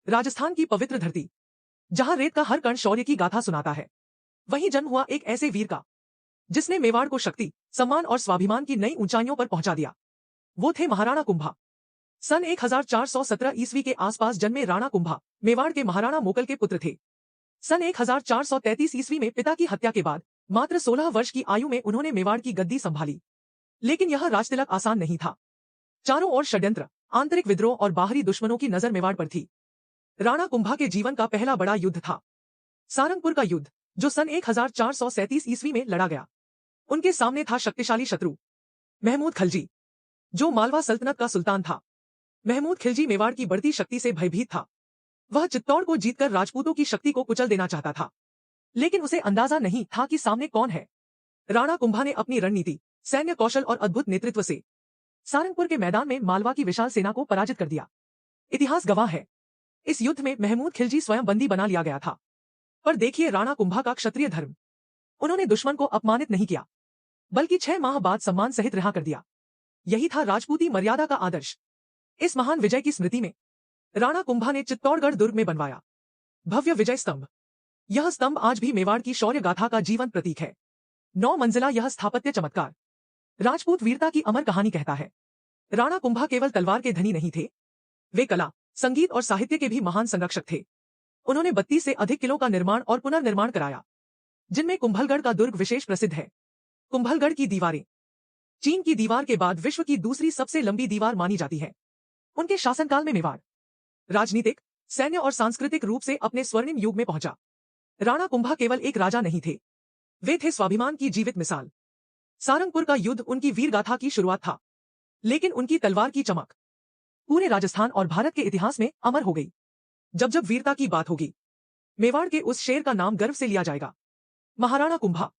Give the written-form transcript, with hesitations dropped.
राजस्थान की पवित्र धरती, जहां रेत का हर कण शौर्य की गाथा सुनाता है, वहीं जन्म हुआ एक ऐसे वीर का जिसने मेवाड़ को शक्ति, सम्मान और स्वाभिमान की नई ऊंचाइयों पर पहुंचा दिया। वो थे महाराणा कुंभा। सन 1417 ईस्वी के आसपास जन्मे राणा कुंभा मेवाड़ के महाराणा मोकल के पुत्र थे। सन 1433 ईस्वी में पिता की हत्या के बाद मात्र 16 वर्ष की आयु में उन्होंने मेवाड़ की गद्दी संभाली। लेकिन यह राजतिलक आसान नहीं था। चारों ओर षड्यंत्र, आंतरिक विद्रोह और बाहरी दुश्मनों की नजर मेवाड़ पर थी। राणा कुंभा के जीवन का पहला बड़ा युद्ध था सारंगपुर का युद्ध, जो सन 1437 ईस्वी में लड़ा गया। उनके सामने था शक्तिशाली शत्रु महमूद खिलजी, जो मालवा सल्तनत का सुल्तान था। महमूद खिलजी मेवाड़ की बढ़ती शक्ति से भयभीत था। वह चित्तौड़ को जीतकर राजपूतों की शक्ति को कुचल देना चाहता था, लेकिन उसे अंदाजा नहीं था कि सामने कौन है। राणा कुंभा ने अपनी रणनीति, सैन्य कौशल और अद्भुत नेतृत्व से सारंगपुर के मैदान में मालवा की विशाल सेना को पराजित कर दिया। इतिहास गवाह है, इस युद्ध में महमूद खिलजी स्वयं बंदी बना लिया गया था। पर देखिए राणा कुंभा का क्षत्रिय धर्म। उन्होंने दुश्मन को अपमानित नहीं किया, बल्कि 6 माह बाद सम्मान सहित रिहा कर दिया। यही था राजपूती मर्यादा का आदर्श। इस महान विजय की स्मृति में राणा कुंभा ने चित्तौड़गढ़ दुर्ग में बनवाया भव्य विजय स्तंभ। यह स्तंभ आज भी मेवाड़ की शौर्य गाथा का जीवंत प्रतीक है। 9 मंजिला यह स्थापत्य चमत्कार राजपूत वीरता की अमर कहानी कहता है। राणा कुंभा केवल तलवार के धनी नहीं थे, वे कला, संगीत और साहित्य के भी महान संरक्षक थे। उन्होंने 32 से अधिक किलों का निर्माण और पुनर्निर्माण कराया, जिनमें कुंभलगढ़ का दुर्ग विशेष प्रसिद्ध है। कुंभलगढ़ की दीवारें चीन की दीवार के बाद विश्व की दूसरी सबसे लंबी दीवार मानी जाती है। उनके शासनकाल में मेवाड़ राजनीतिक, सैन्य और सांस्कृतिक रूप से अपने स्वर्णिम युग में पहुंचा। राणा कुंभा केवल एक राजा नहीं थे, वे थे स्वाभिमान की जीवित मिसाल। सारंगपुर का युद्ध उनकी वीर गाथा की शुरुआत था, लेकिन उनकी तलवार की चमक पूरे राजस्थान और भारत के इतिहास में अमर हो गई। जब जब वीरता की बात होगी, मेवाड़ के उस शेर का नाम गर्व से लिया जाएगा, महाराणा कुंभा।